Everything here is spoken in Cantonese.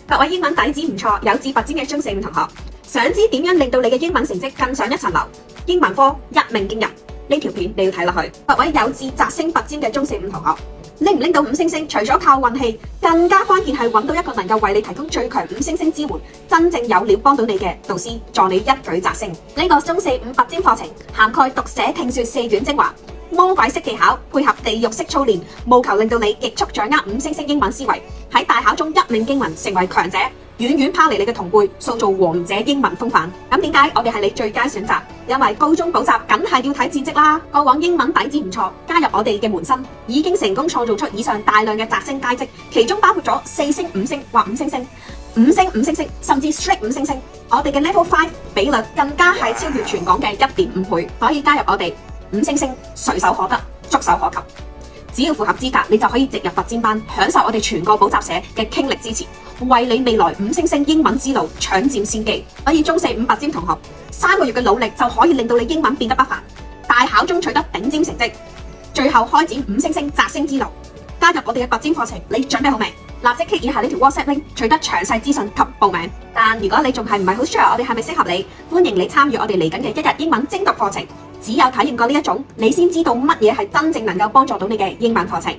各位英文底子唔錯、有自拔尖嘅中四五同學，想知點樣令到你嘅英文成績更上一層樓？英文科一鳴驚人，呢條片你要睇落去。各位有志摘星拔尖嘅中四五同學，拎唔拎到5星星，除咗靠運氣，更加關鍵係揾到一個能夠為你提供最強5星星支援、真正有料幫到你嘅導師，助你一舉摘星。呢個中四五拔尖課程涵蓋讀寫聽說4卷精華。魔鬼式技巧配合地獄式操練，務求令到你極速掌握5星星英文思維，喺大考中一鳴驚人，成為強者，遠遠拋離你嘅同輩，塑造王者英文風範。咁點解我哋係你最佳選擇？因為高中補習梗係要睇戰績啦。過往英文底子唔錯，加入我哋嘅門生，已經成功創造出以上大量嘅摘星佳績，其中包括咗4星、5星或5星星、5星、5星星，甚至 straight 5星星。我哋嘅 level 5比率更加係超越全港嘅1.5倍，可以加入我哋。5星星隨手可得，觸手可及，只要符合資格，你就可以直入拔尖班，享受我哋全個補習社嘅傾力支持，為你未來5星星英文之路搶佔先機。所以中四五拔尖同學3個月嘅努力就可以令到你英文變得不凡，大考中取得頂尖成績，最後開展5星星摘星之路。加入我哋嘅拔尖課程，你準備好未？立即 click 以下呢條 WhatsApp link 取得詳細資訊及報名。但如果你仲係唔係好 sure 我哋係咪適合你，歡迎你參與我哋嚟緊嘅1日英文精讀課程。只有體驗過呢一種，你先知道乜嘢係真正能夠幫助到你嘅英文課程。